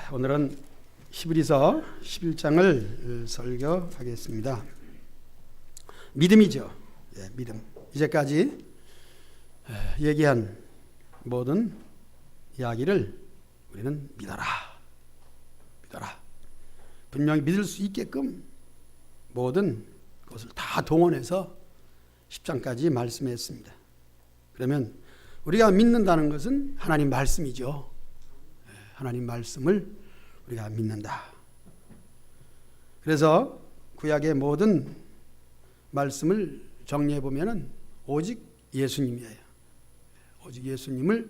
오늘은 히브리서 11장을 설교하겠습니다. 믿음이죠. 믿음. 이제까지 얘기한 모든 이야기를 우리는 믿어라. 분명히 믿을 수 있게끔 모든 것을 다 동원해서 10장까지 말씀했습니다. 그러면 우리가 믿는다는 것은 하나님 말씀이죠. 하나님 말씀을 우리가 믿는다. 그래서 구약의 모든 말씀을 정리해 보면은 오직 예수님이에요. 오직 예수님을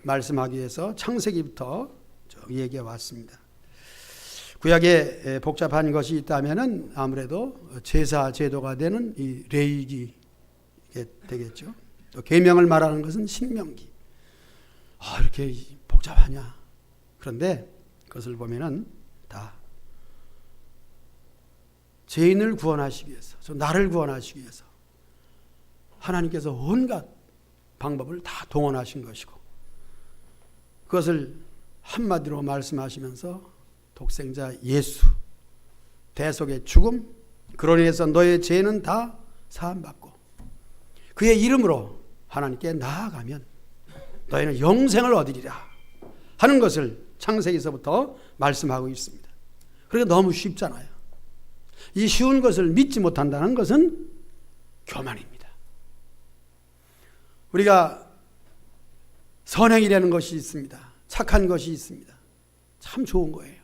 말씀하기 위해서 창세기부터 얘기해 왔습니다. 구약에 복잡한 것이 있다면은 아무래도 제사 제도가 되는 이 레위기 되겠죠. 또 계명을 말하는 것은 신명기. 이렇게 복잡하냐? 그런데 그것을 보면은 다 죄인을 구원하시기 위해서, 나를 구원하시기 위해서 하나님께서 온갖 방법을 다 동원하신 것이고, 그것을 한마디로 말씀하시면서 독생자 예수, 대속의 죽음, 그로 인해서 너의 죄는 다 사함받고 그의 이름으로 하나님께 나아가면 너희는 영생을 얻으리라 하는 것을 창세기서부터 말씀하고 있습니다. 그러니까 너무 쉽잖아요. 이 쉬운 것을 믿지 못한다는 것은 교만입니다. 우리가 선행이라는 것이 있습니다. 착한 것이 있습니다. 참 좋은 거예요.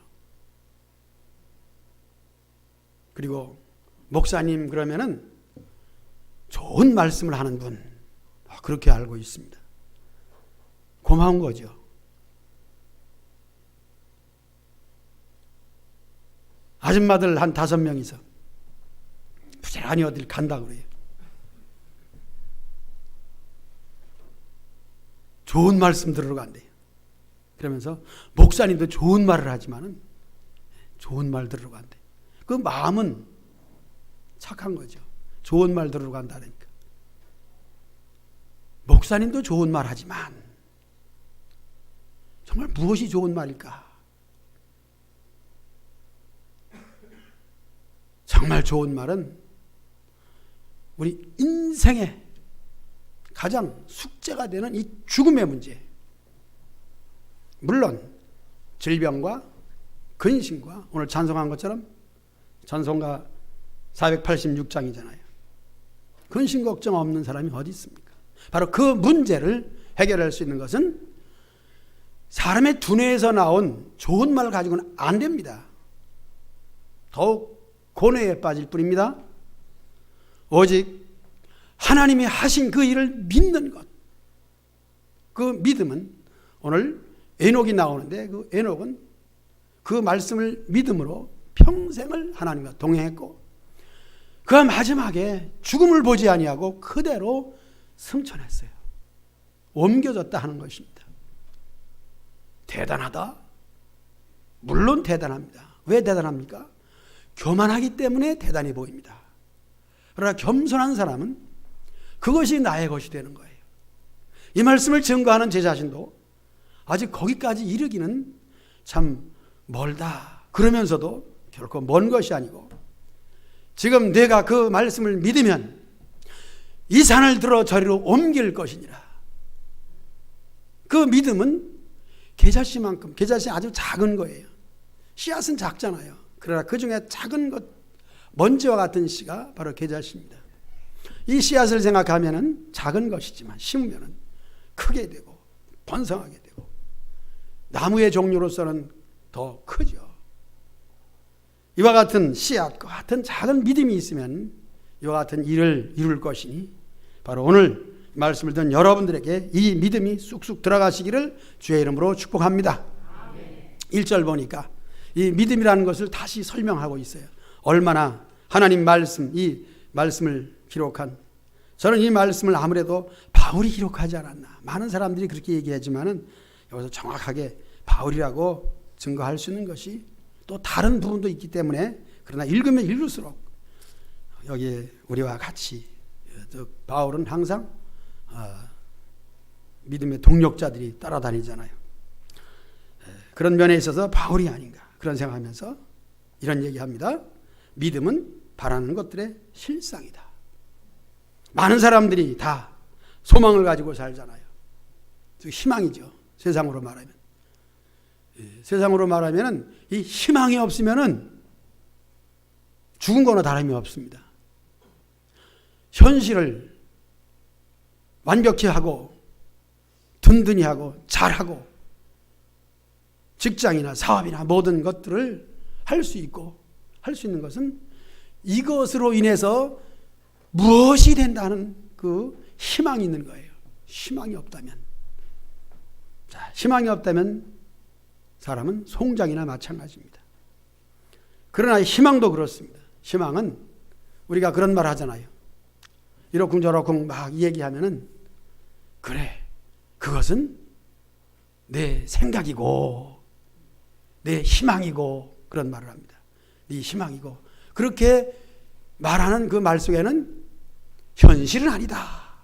그리고 목사님 그러면은 좋은 말씀을 하는 분, 그렇게 알고 있습니다. 고마운 거죠. 아줌마들 한 5명이서 부지런히 어딜 간다 그래요. 좋은 말씀 들으러 간대요. 그러면서 목사님도 좋은 말을 하지만은 좋은 말 들으러 간대. 그 마음은 착한 거죠. 좋은 말 들으러 간다니까. 목사님도 좋은 말 하지만 정말 무엇이 좋은 말일까? 정말 좋은 말은 우리 인생의 가장 숙제가 되는 이 죽음의 문제. 물론 질병과 근심과 오늘 찬송한 것처럼 찬송가 486장이잖아요. 근심 걱정 없는 사람이 어디 있습니까? 바로 그 문제를 해결할 수 있는 것은 사람의 두뇌에서 나온 좋은 말 가지고는 안 됩니다. 더욱 고뇌에 빠질 뿐입니다. 오직 하나님이 하신 그 일을 믿는 것. 그 믿음은 오늘 에녹이 나오는데 그 에녹은 그 말씀을 믿음으로 평생을 하나님과 동행했고 그 마지막에 죽음을 보지 아니하고 그대로 승천했어요. 옮겨졌다 하는 것입니다. 대단하다? 물론 대단합니다. 왜 대단합니까? 교만하기 때문에 대단해 보입니다. 그러나 겸손한 사람은 그것이 나의 것이 되는 거예요. 이 말씀을 증거하는 제 자신도 아직 거기까지 이르기는 참 멀다. 그러면서도 결코 먼 것이 아니고 지금 내가 그 말씀을 믿으면 이 산을 들어 저리로 옮길 것이니라. 그 믿음은 겨자씨만큼, 겨자씨 아주 작은 거예요. 씨앗은 작잖아요. 그러나 그 중에 작은 것, 먼지와 같은 씨가 바로 겨자씨입니다. 이 씨앗을 생각하면은 작은 것이지만 심으면은 크게 되고 번성하게 되고 나무의 종류로서는 더 크죠. 이와 같은 씨앗과 같은 작은 믿음이 있으면 이와 같은 일을 이룰 것이니 바로 오늘 말씀을 듣는 여러분들에게 이 믿음이 쑥쑥 들어가시기를 주의 이름으로 축복합니다. 1절 보니까 이 믿음이라는 것을 다시 설명하고 있어요. 얼마나 하나님 말씀, 이 말씀을 기록한, 저는 이 말씀을 아무래도 바울이 기록하지 않았나. 많은 사람들이 그렇게 얘기하지만은 여기서 정확하게 바울이라고 증거할 수 있는 것이 또 다른 부분도 있기 때문에, 그러나 읽으면 읽을수록 여기 우리와 같이 바울은 항상 믿음의 동력자들이 따라다니잖아요. 그런 면에 있어서 바울이 아닌가 그런 생각하면서 이런 얘기합니다. 믿음은 바라는 것들의 실상이다. 많은 사람들이 다 소망을 가지고 살잖아요. 희망이죠. 세상으로 말하면. 세상으로 말하면 이 희망이 없으면은 죽은 거나 다름이 없습니다. 현실을 완벽히 하고 든든히 하고 잘하고 직장이나 사업이나 모든 것들을 할 수 있고 할 수 있는 것은 이것으로 인해서 무엇이 된다는 그 희망이 있는 거예요. 희망이 없다면. 자, 희망이 없다면 사람은 송장이나 마찬가지입니다. 그러나 희망도 그렇습니다. 희망은 우리가 그런 말 하잖아요. 이러쿵저러쿵 막 얘기하면은 그래, 그것은 내 생각이고 내 희망이고 그런 말을 합니다. 네 희망이고 그렇게 말하는 그 말 속에는 현실은 아니다.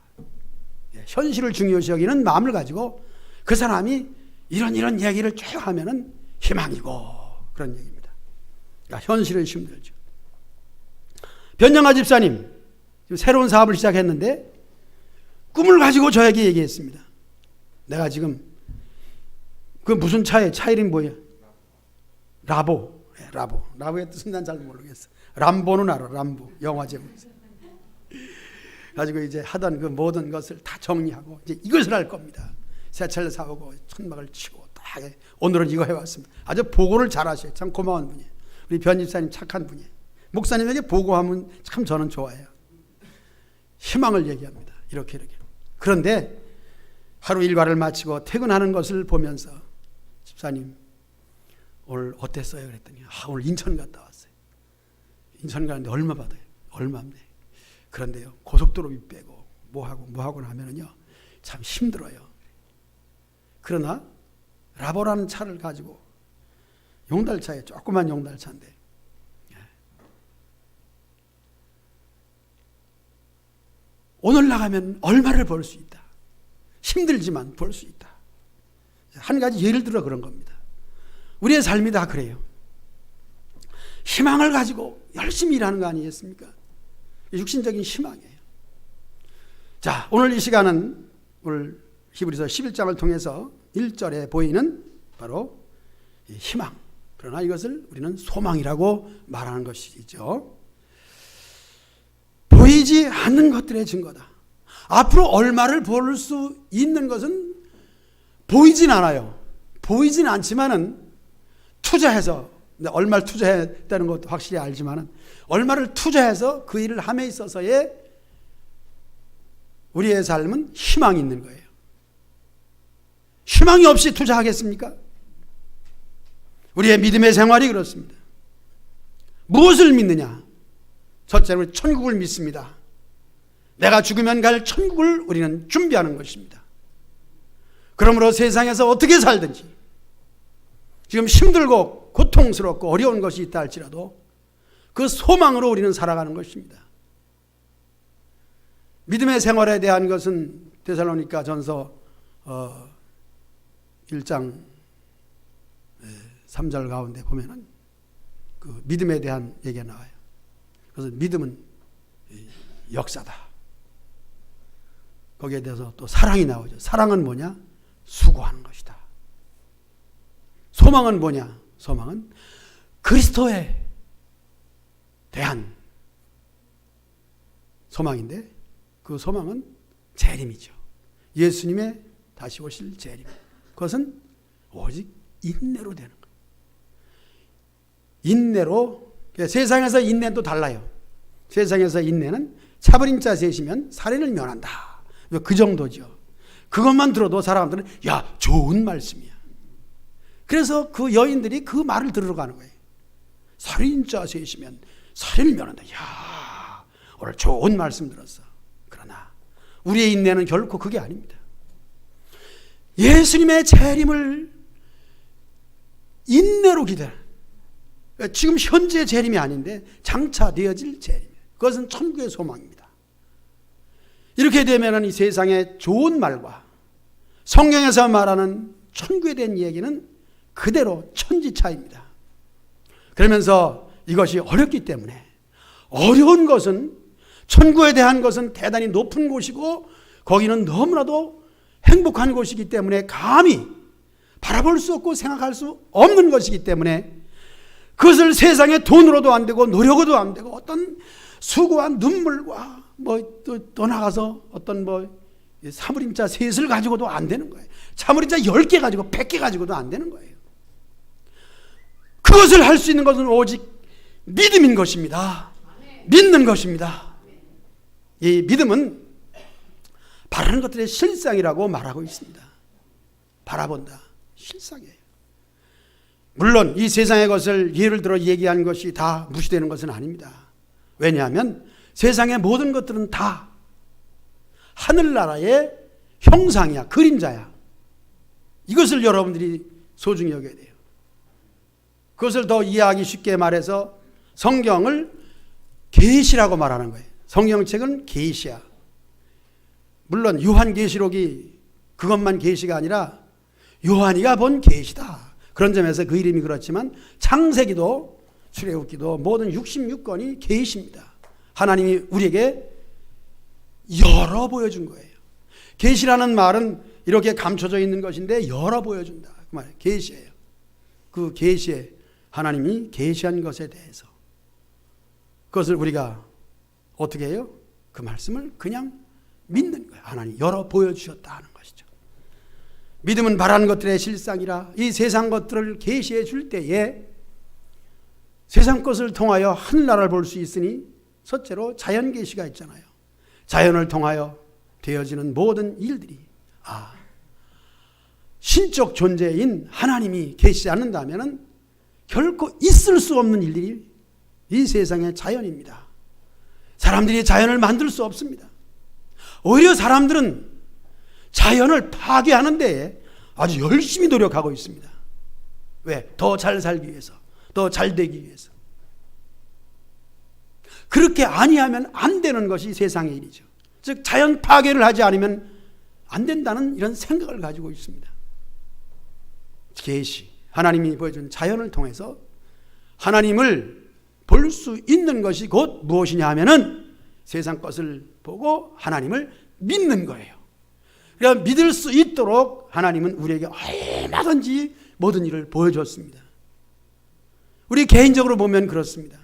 현실을 중요시 여기는 마음을 가지고 그 사람이 이런 얘기를 쭉 하면은 희망이고 그런 얘기입니다. 그러니까 현실은 힘들죠. 변영아 집사님 새로운 사업을 시작했는데 꿈을 가지고 저에게 얘기했습니다. 내가 지금 그 무슨 차에 차 이름이 뭐야? 라보의 뜻은 난 잘 모르겠어. 람보는 알아. 람보 영화 제목. 가지고 이제 하던 그 모든 것을 다 정리하고 이제 이것을 할 겁니다. 새 차를 사오고 천막을 치고 딱 오늘은 이거 해왔습니다. 아주 보고를 잘하셔요. 참 고마운 분이에요. 우리 변집사님 착한 분이에요. 목사님에게 보고하면 참 저는 좋아해요. 희망을 얘기합니다. 이렇게. 그런데 하루 일과를 마치고 퇴근하는 것을 보면서 집사님 오늘 어땠어요? 그랬더니 오늘 인천 갔다 왔어요. 인천 가는데 얼마 받아요? 얼마인데? 그런데요 고속도로비 빼고 뭐하고 하면은요 참 힘들어요. 그러나 라보라는 차를 가지고 용달차에 조그만 용달차인데 오늘 나가면 얼마를 벌 수 있다. 힘들지만 벌 수 있다. 한 가지 예를 들어 그런 겁니다. 우리의 삶이 다 그래요. 희망을 가지고 열심히 일하는 거 아니겠습니까? 육신적인 희망이에요. 자, 오늘 이 시간은 오늘 히브리서 11장을 통해서 1절에 보이는 바로 희망. 그러나 이것을 우리는 소망이라고 말하는 것이죠. 보이지 않는 것들의 증거다. 앞으로 얼마를 벌 수 있는 것은 보이진 않아요. 보이진 않지만은 투자해서 얼마를 투자했다는 것도 확실히 알지만은 얼마를 투자해서 그 일을 함에 있어서의 우리의 삶은 희망이 있는 거예요. 희망이 없이 투자하겠습니까? 우리의 믿음의 생활이 그렇습니다. 무엇을 믿느냐? 첫째로 천국을 믿습니다. 내가 죽으면 갈 천국을 우리는 준비하는 것입니다. 그러므로 세상에서 어떻게 살든지 지금 힘들고 고통스럽고 어려운 것이 있다 할지라도 그 소망으로 우리는 살아가는 것입니다. 믿음의 생활에 대한 것은 데살로니가 전서 1장 3절 가운데 보면은 그 믿음에 대한 얘기가 나와요. 그래서 믿음은 역사다. 거기에 대해서 또 사랑이 나오죠. 사랑은 뭐냐? 수고하는 것이다. 소망은 뭐냐? 소망은 그리스도에 대한 소망인데 그 소망은 재림이죠. 예수님의 다시 오실 재림. 그것은 오직 인내로 되는 거예요. 인내로, 세상에서 인내는 또 달라요. 세상에서 인내는 차버림자 셋이면 살인을 면한다. 그 정도죠. 그것만 들어도 사람들은 야, 좋은 말씀이야. 그래서 그 여인들이 그 말을 들으러 가는 거예요. 살인자 셋이면 살인을 면한다. 야, 오늘 좋은 말씀 들었어. 그러나 우리의 인내는 결코 그게 아닙니다. 예수님의 재림을 인내로 기다려. 지금 현재 재림이 아닌데 장차 되어질 재림. 그것은 천국의 소망입니다. 이렇게 되면 이 세상의 좋은 말과 성경에서 말하는 천국에 대한 얘기는 그대로 천지차입니다. 그러면서 이것이 어렵기 때문에, 어려운 것은, 천국에 대한 것은 대단히 높은 곳이고 거기는 너무나도 행복한 곳이기 때문에 감히 바라볼 수 없고 생각할 수 없는 것이기 때문에 그것을 세상의 돈으로도 안 되고 노력으로도 안 되고 어떤 수고와 눈물과 또 나가서 어떤 사무림자 셋을 가지고도 안 되는 거예요. 사무림자 10개 가지고 100개 가지고도 안 되는 거예요. 그것을 할 수 있는 것은 오직 믿음인 것입니다. 믿는 것입니다. 이 믿음은 바라는 것들의 실상이라고 말하고 있습니다. 바라본다. 실상이에요. 물론 이 세상의 것을 예를 들어 얘기한 것이 다 무시되는 것은 아닙니다. 왜냐하면 세상의 모든 것들은 다 하늘나라의 형상이야, 그림자야. 이것을 여러분들이 소중히 여겨야 돼요. 그것을 더 이해하기 쉽게 말해서 성경을 계시라고 말하는 거예요. 성경책은 계시야. 물론 요한계시록이 그것만 계시가 아니라 요한이가 본 계시다. 그런 점에서 그 이름이 그렇지만 창세기도 출애굽기도 모든 66권이 계시입니다. 하나님이 우리에게 열어 보여준 거예요. 계시라는 말은 이렇게 감춰져 있는 것인데 열어 보여준다. 그 말 계시예요. 그 계시에 하나님이 계시한 것에 대해서 그것을 우리가 어떻게 해요? 그 말씀을 그냥 믿는 거예요. 하나님 열어 보여주셨다 하는 것이죠. 믿음은 바라는 것들의 실상이라 이 세상 것들을 계시해 줄 때에 세상 것을 통하여 하늘나라를 볼 수 있으니 첫째로 자연 계시가 있잖아요. 자연을 통하여 되어지는 모든 일들이 신적 존재인 하나님이 계시지 않는다면 결코 있을 수 없는 일들이 이 세상의 자연입니다. 사람들이 자연을 만들 수 없습니다. 오히려 사람들은 자연을 파괴하는 데에 아주 열심히 노력하고 있습니다. 왜? 더 잘 살기 위해서, 더 잘 되기 위해서. 그렇게 아니하면 안 되는 것이 세상의 일이죠. 즉 자연 파괴를 하지 않으면 안 된다는 이런 생각을 가지고 있습니다. 계시, 하나님이 보여준 자연을 통해서 하나님을 볼 수 있는 것이 곧 무엇이냐 하면은 세상 것을 보고 하나님을 믿는 거예요. 그러니까 믿을 수 있도록 하나님은 우리에게 얼마든지 모든 일을 보여줬습니다. 우리 개인적으로 보면 그렇습니다.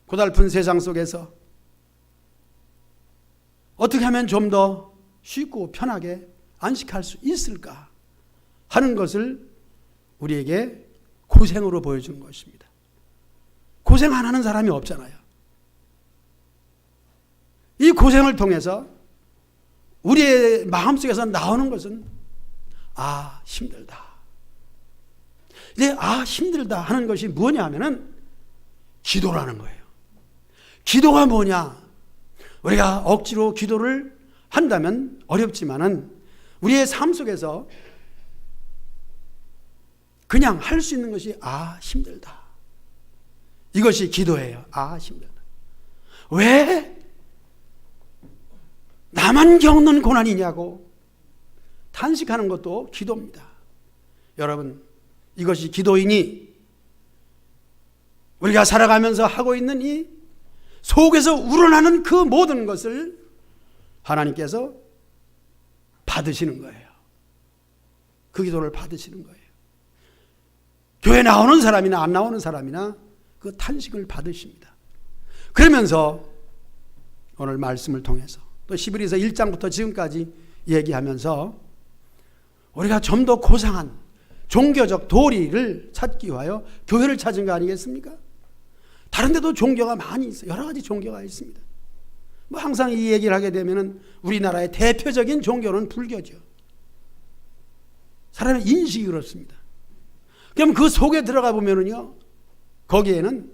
고달픈 세상 속에서 어떻게 하면 좀 더 쉽고 편하게 안식할 수 있을까 하는 것을 우리에게 고생으로 보여준 것입니다. 고생 안 하는 사람이 없잖아요. 이 고생을 통해서 우리의 마음속에서 나오는 것은 힘들다. 이제 힘들다 하는 것이 뭐냐 하면은 기도라는 거예요. 기도가 뭐냐? 우리가 억지로 기도를 한다면 어렵지만은 우리의 삶 속에서 그냥 할 수 있는 것이 힘들다. 이것이 기도예요. 힘들다. 왜 나만 겪는 고난이냐고 탄식하는 것도 기도입니다. 여러분, 이것이 기도이니 우리가 살아가면서 하고 있는 이 속에서 우러나는 그 모든 것을 하나님께서 받으시는 거예요. 그 기도를 받으시는 거예요. 교회 나오는 사람이나 안 나오는 사람이나 그 탄식을 받으십니다. 그러면서 오늘 말씀을 통해서 또 히브리서 1장부터 지금까지 얘기하면서 우리가 좀 더 고상한 종교적 도리를 찾기 위하여 교회를 찾은 거 아니겠습니까? 다른 데도 종교가 많이 있어요. 여러 가지 종교가 있습니다. 항상 이 얘기를 하게 되면은 우리나라의 대표적인 종교는 불교죠. 사람의 인식이 그렇습니다. 그럼 그 속에 들어가 보면은요, 거기에는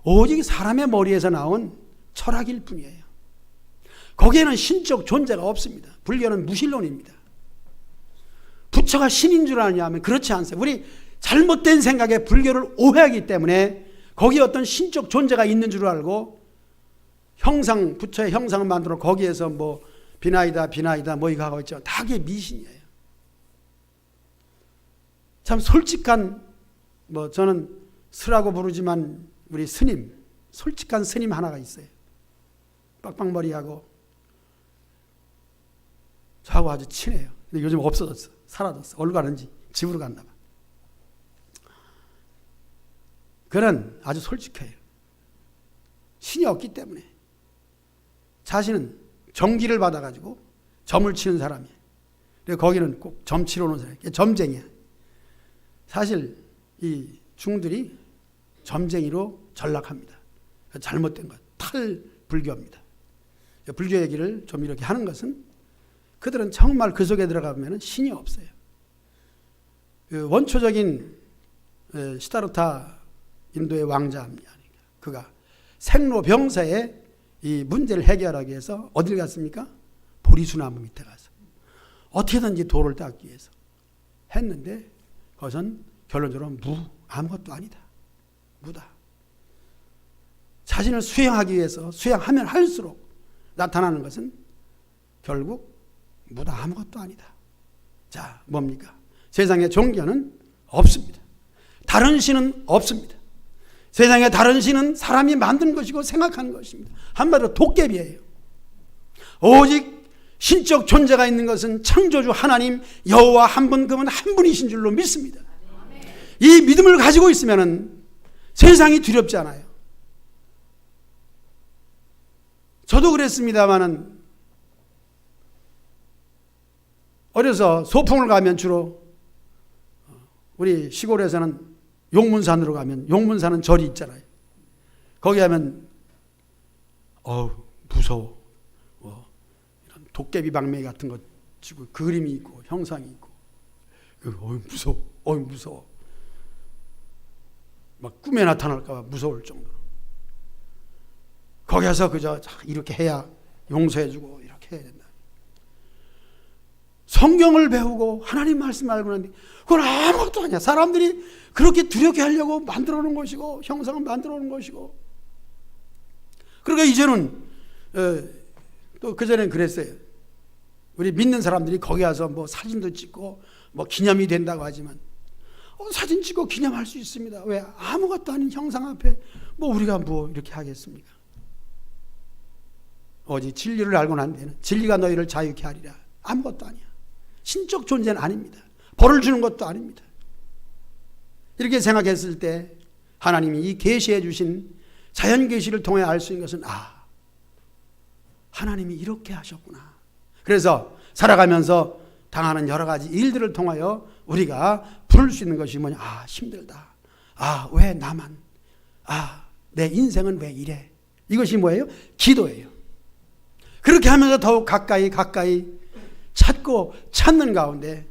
오직 사람의 머리에서 나온 철학일 뿐이에요. 거기에는 신적 존재가 없습니다. 불교는 무신론입니다. 부처가 신인 줄 아냐 하면 그렇지 않습니다. 우리 잘못된 생각에 불교를 오해하기 때문에 거기에 어떤 신적 존재가 있는 줄 알고 형상, 부처의 형상을 만들어 거기에서 비나이다 이거 하고 있죠. 다 그게 미신이에요. 참 솔직한, 저는 스라고 부르지만 우리 스님, 솔직한 스님 하나가 있어요. 빡빡머리하고 저하고 아주 친해요. 근데 요즘 없어졌어. 사라졌어. 어디로 가는지 집으로 갔나 봐. 그는 아주 솔직해요. 신이 없기 때문에. 자신은 정기를 받아가지고 점을 치는 사람이에요. 그래서 거기는 꼭 점 치러 오는 사람이에요. 점쟁이야. 사실 이 중들이 점쟁이로 전락합니다. 잘못된 것, 탈불교입니다. 불교 얘기를 좀 이렇게 하는 것은 그들은 정말 그 속에 들어가면 신이 없어요. 그 원초적인 시다르타 인도의 왕자입니다. 그가 생로병사의 이 문제를 해결하기 위해서 어딜 갔습니까? 보리수나무 밑에 가서 어떻게든지 돌을 닦기 위해서 했는데 그것은 결론적으로 아무것도 아니다. 무다. 자신을 수행하기 위해서 수행하면 할수록 나타나는 것은 결국 무다, 아무것도 아니다. 자, 뭡니까? 세상에 종교는 없습니다. 다른 신은 없습니다. 세상에 다른 신은 사람이 만든 것이고 생각하는 것입니다. 한마디로 도깨비예요. 오직 신적 존재가 있는 것은 창조주 하나님 여호와 한 분, 그분 한 분이신 줄로 믿습니다. 이 믿음을 가지고 있으면 세상이 두렵지 않아요. 저도 그랬습니다마는 어려서 소풍을 가면 주로 우리 시골에서는 용문산으로 가면 용문산은 절이 있잖아요. 거기 가면 무서워. 이런 도깨비 방맹이 같은 거 치고 그림이 있고 형상이 있고 무서워. 막 꿈에 나타날까 봐 무서울 정도로. 거기 가서 그저 이렇게 해야 용서해주고 이렇게 해야 된다. 성경을 배우고 하나님 말씀 알고 나는데 그건 아무것도 아니야. 사람들이 그렇게 두렵게 하려고 만들어 놓은 것이고 형상을 만들어 놓은 것이고. 그러니까 이제는 또 그전엔 그랬어요. 우리 믿는 사람들이 거기 가서 뭐 사진도 찍고 뭐 기념이 된다고 하지만 사진 찍고 기념할 수 있습니다. 왜? 아무것도 아닌 형상 앞에 우리가 이렇게 하겠습니까? 오직 진리를 알고 난 뒤에는 진리가 너희를 자유케 하리라. 아무것도 아니야. 신적 존재는 아닙니다. 벌을 주는 것도 아닙니다. 이렇게 생각했을 때 하나님이 이 계시해 주신 자연 계시를 통해 알 수 있는 것은 하나님이 이렇게 하셨구나. 그래서 살아가면서 당하는 여러 가지 일들을 통하여 우리가 부를 수 있는 것이 뭐냐? 힘들다. 왜 나만? 내 인생은 왜 이래? 이것이 뭐예요? 기도예요. 그렇게 하면서 더욱 가까이 찾고 찾는 가운데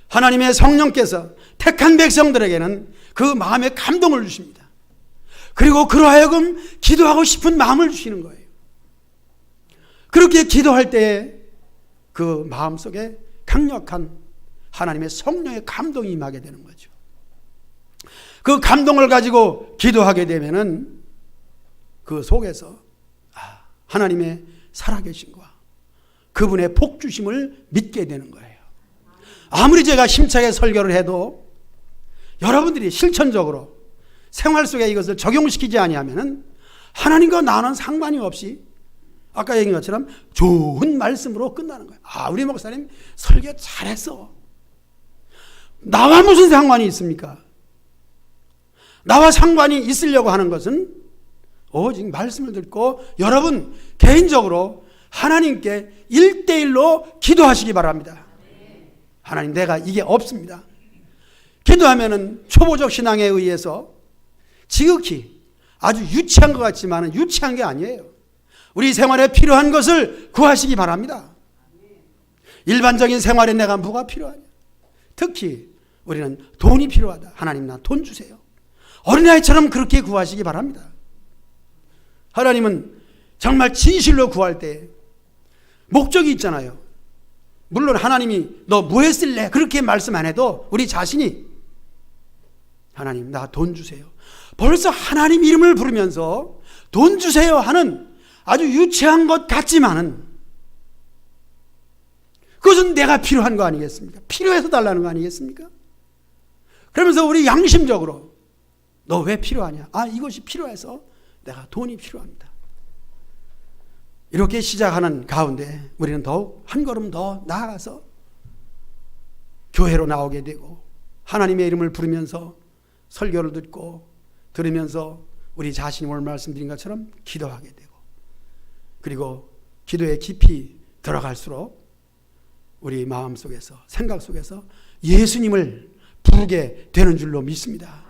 하나님의 성령께서 택한 백성들에게는 그 마음의 감동을 주십니다. 그리고 그러하여금 기도하고 싶은 마음을 주시는 거예요. 그렇게 기도할 때에 그 마음속에 강력한 하나님의 성령의 감동이 임하게 되는 거죠. 그 감동을 가지고 기도하게 되면은 그 속에서 하나님의 살아계심과 그분의 복주심을 믿게 되는 거예요. 아무리 제가 힘차게 설교를 해도 여러분들이 실천적으로 생활 속에 이것을 적용시키지 아니하면은 하나님과 나는 상관이 없이 아까 얘기한 것처럼 좋은 말씀으로 끝나는 거예요. 우리 목사님 설교 잘했어. 나와 무슨 상관이 있습니까? 나와 상관이 있으려고 하는 것은 오직 말씀을 듣고 여러분 개인적으로 하나님께 1대1로 기도하시기 바랍니다. 하나님, 내가 이게 없습니다. 기도하면은 초보적 신앙에 의해서 지극히 아주 유치한 것 같지만 유치한 게 아니에요. 우리 생활에 필요한 것을 구하시기 바랍니다. 일반적인 생활에 내가 뭐가 필요하냐? 특히 우리는 돈이 필요하다. 하나님, 나 돈 주세요. 어린아이처럼 그렇게 구하시기 바랍니다. 하나님은 정말 진실로 구할 때 목적이 있잖아요. 물론 하나님이 너 뭐 했을래? 그렇게 말씀 안 해도 우리 자신이 하나님, 나 돈 주세요. 벌써 하나님 이름을 부르면서 돈 주세요 하는 아주 유치한 것 같지만은 그것은 내가 필요한 거 아니겠습니까? 필요해서 달라는 거 아니겠습니까? 그러면서 우리 양심적으로 너 왜 필요하냐? 아, 이것이 필요해서 내가 돈이 필요합니다. 이렇게 시작하는 가운데 우리는 더욱 한 걸음 더 나아가서 교회로 나오게 되고 하나님의 이름을 부르면서 설교를 듣고 들으면서 우리 자신이 오늘 말씀드린 것처럼 기도하게 되고, 그리고 기도에 깊이 들어갈수록 우리 마음속에서, 생각 속에서 예수님을 부르게 되는 줄로 믿습니다.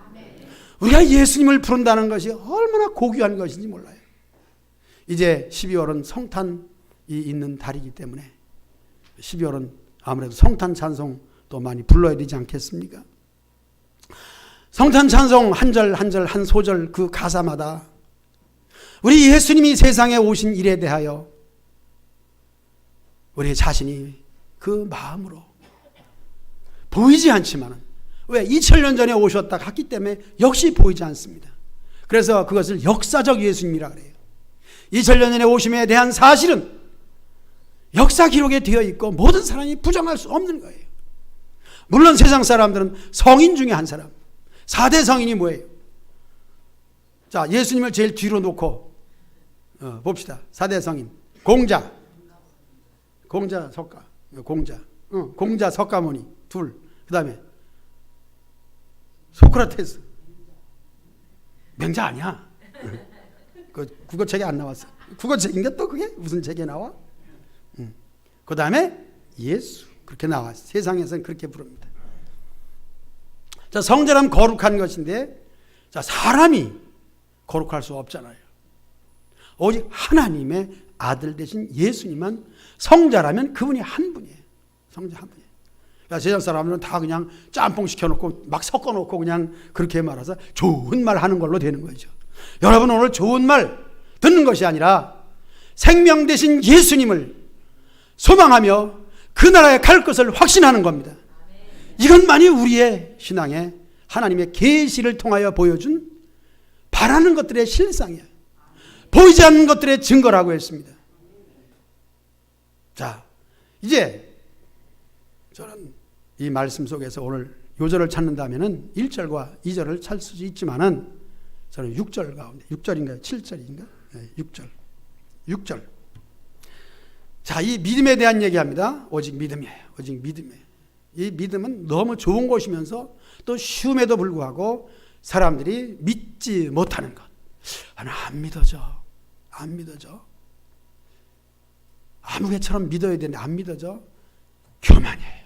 우리가 예수님을 부른다는 것이 얼마나 고귀한 것인지 몰라요. 이제 12월은 성탄이 있는 달이기 때문에 12월은 아무래도 성탄 찬송도 많이 불러야 되지 않겠습니까? 성탄 찬송 한 절 한 절 한 소절 그 가사마다 우리 예수님이 세상에 오신 일에 대하여 우리 자신이 그 마음으로 보이지 않지만은, 왜 2000년 전에 오셨다 갔기 때문에 역시 보이지 않습니다. 그래서 그것을 역사적 예수님이라 그래요. 2000년 전에 오심에 대한 사실은 역사 기록에 되어 있고 모든 사람이 부정할 수 없는 거예요. 물론 세상 사람들은 성인 중에 한 사람, 4대 성인이 뭐예요? 자, 예수님을 제일 뒤로 놓고 봅시다. 4대 성인. 공자 석가, 공자 석가모니 둘, 그 다음에 소크라테스. 명자 아니야. 그 국어책에 안 나왔어. 국어책인가 또 그게? 무슨 책에 나와? 그 다음에 예수. 그렇게 나왔어. 세상에서는 그렇게 부릅니다. 자, 성자라면 거룩한 것인데, 자, 사람이 거룩할 수 없잖아요. 오직 하나님의 아들 되신 예수님만 성자라면 그분이 한 분이에요. 성자 한 분이에요. 그러니까 세상 사람들은 다 그냥 짬뽕 시켜놓고 막 섞어놓고 그냥 그렇게 말해서 좋은 말 하는 걸로 되는 거죠. 여러분, 오늘 좋은 말 듣는 것이 아니라 생명 되신 예수님을 소망하며 그 나라에 갈 것을 확신하는 겁니다. 이것만이 우리의 신앙에 하나님의 계시를 통하여 보여준 바라는 것들의 실상이에요. 보이지 않는 것들의 증거라고 했습니다. 자, 이제 저는 이 말씀 속에서 오늘 요절을 찾는다면은 1절과 2절을 찾을 수 있지만은 저는 6절 가운데, 6절인가요? 7절인가? 네, 6절. 자, 이 믿음에 대한 얘기합니다. 오직 믿음이에요. 오직 믿음이에요. 이 믿음은 너무 좋은 것이면서 또 쉬움에도 불구하고 사람들이 믿지 못하는 것. 안 믿어져. 안 믿어져. 아무개처럼 믿어야 되는데 안 믿어져. 교만이에요.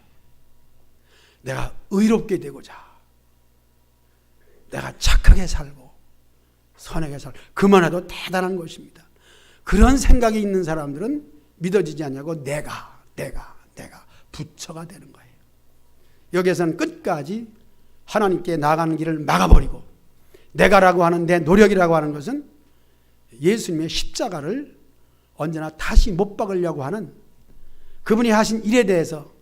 내가 의롭게 되고자, 내가 착하게 살고 선하게 살고, 그만해도 대단한 것입니다. 그런 생각이 있는 사람들은 믿어지지 않냐고 내가 부처가 되는 거예요. 여기에서는 끝까지 하나님께 나가는 길을 막아버리고, 내가라고 하는 내 노력이라고 하는 것은 예수님의 십자가를 언제나 다시 못 박으려고 하는 그분이 하신 일에 대해서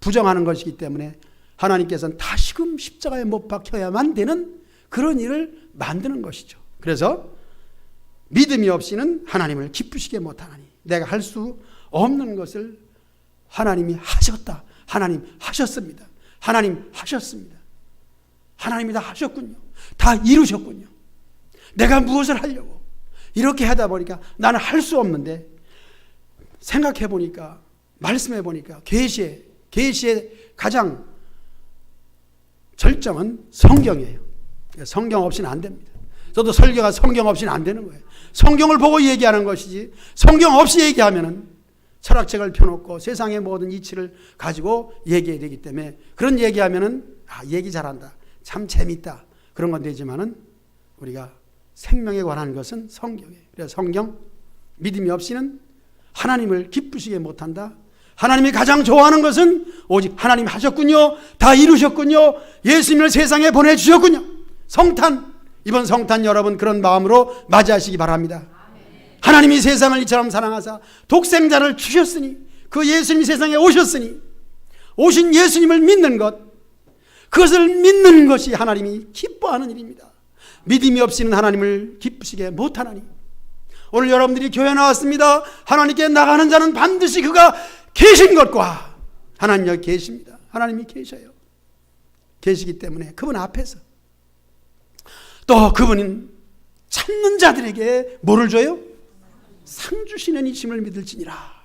부정하는 것이기 때문에 하나님께서는 다시금 십자가에 못 박혀야만 되는 그런 일을 만드는 것이죠. 그래서 믿음이 없이는 하나님을 기쁘시게 못하나니, 내가 할 수 없는 것을 하나님이 하셨다. 하나님 하셨습니다. 하나님 하셨습니다. 하나님이 다 하셨군요. 다 이루셨군요. 내가 무엇을 하려고 이렇게 하다 보니까 나는 할 수 없는데, 생각해 보니까, 말씀해 보니까 계시의 가장 절정은 성경이에요. 성경 없이는 안 됩니다. 저도 설교가 성경 없이는 안 되는 거예요. 성경을 보고 얘기하는 것이지, 성경 없이 얘기하면은 철학책을 펴놓고 세상의 모든 이치를 가지고 얘기해야 되기 때문에, 그런 얘기하면은 얘기 잘한다, 참 재밌다, 그런 건 되지만은 우리가 생명에 관한 것은 성경이에요. 그래서 성경, 믿음이 없이는 하나님을 기쁘시게 못한다. 하나님이 가장 좋아하는 것은 오직 하나님 하셨군요, 다 이루셨군요, 예수님을 세상에 보내주셨군요. 성탄, 이번 성탄 여러분 그런 마음으로 맞이하시기 바랍니다. 하나님이 세상을 이처럼 사랑하사 독생자를 주셨으니, 그 예수님이 세상에 오셨으니, 오신 예수님을 믿는 것, 그것을 믿는 것이 하나님이 기뻐하는 일입니다. 믿음이 없이는 하나님을 기쁘시게 못하나니, 오늘 여러분들이 교회 나왔습니다. 하나님께 나가는 자는 반드시 그가 계신 것과, 하나님 여기 계십니다. 하나님이 계셔요. 계시기 때문에 그분 앞에서 또 그분은 찾는 자들에게 뭐를 줘요? 상 주시는 이심을 믿을지니라.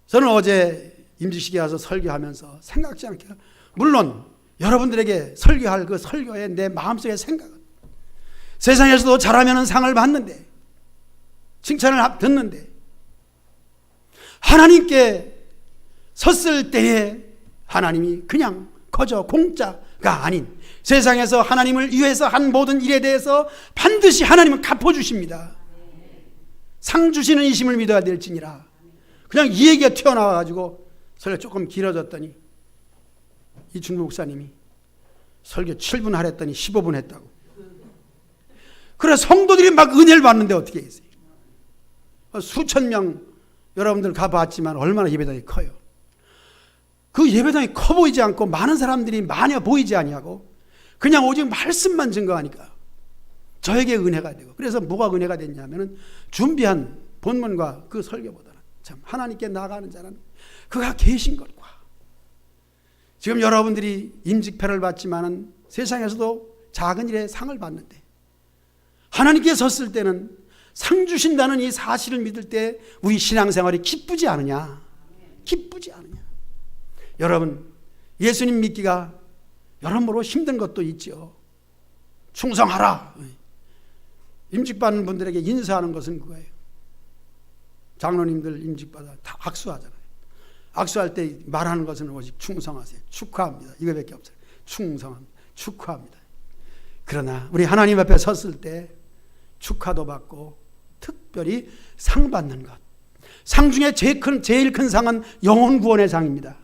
저는 어제 임직식에 와서 설교하면서 생각지 않게, 물론 여러분들에게 설교할 그 설교의 내 마음속의 생각은 세상에서도 잘하면 상을 받는데, 칭찬을 듣는데, 하나님께 섰을 때에 하나님이 그냥 거저 공짜가 아닌 세상에서 하나님을 위해서 한 모든 일에 대해서 반드시 하나님은 갚아주십니다. 상 주시는 이심을 믿어야 될지니라. 그냥 이 얘기가 튀어나와가지고 설교 조금 길어졌더니 이춘부 목사님이 설교 7분 하랬더니 15분 했다고. 그래 성도들이 막 은혜를 받는데 어떻게 했어요? 수천 명 여러분들 가봤지만 얼마나 예배당이 커요. 그 예배당이 커 보이지 않고 많은 사람들이 많이 보이지 아니하고 그냥 오직 말씀만 증거하니까 저에게 은혜가 되고, 그래서 뭐가 은혜가 됐냐면은 준비한 본문과 그 설교보다는 참 하나님께 나아가는 자는 그가 계신 것과, 지금 여러분들이 임직패를 받지만은 세상에서도 작은 일에 상을 받는데 하나님께 섰을 때는 상 주신다는 이 사실을 믿을 때 우리 신앙생활이 기쁘지 않으냐? 기쁘지 않으냐? 여러분, 예수님 믿기가 여러모로 힘든 것도 있죠. 충성하라. 임직받는 분들에게 인사하는 것은 그거예요. 장로님들 임직받아 다 악수하잖아요. 악수할 때 말하는 것은 오직 충성하세요. 축하합니다. 이거밖에 없어요. 충성합니다. 축하합니다. 그러나 우리 하나님 앞에 섰을 때 축하도 받고 특별히 상 받는 것. 상 중에 제일 큰 상은 영혼 구원의 상입니다.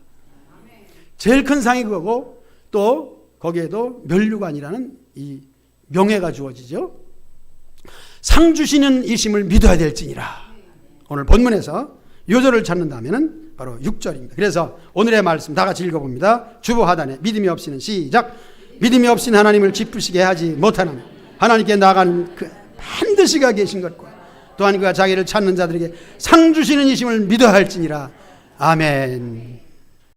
제일 큰 상이 그거고, 또 거기에도 면류관이라는 이 명예가 주어지죠. 상 주시는 이심을 믿어야 될지니라. 오늘 본문에서 요절을 찾는다면은 바로 6절입니다. 그래서 오늘의 말씀 다 같이 읽어봅니다. 주보하단에 믿음이 없이는 시작. 믿음이 없이는 하나님을 기쁘시게 하지 못하나니 하나님께 나아가는 그 반드시 가 계신 것과 또한 그가 자기를 찾는 자들에게 상 주시는 이심을 믿어야 할지니라. 아멘.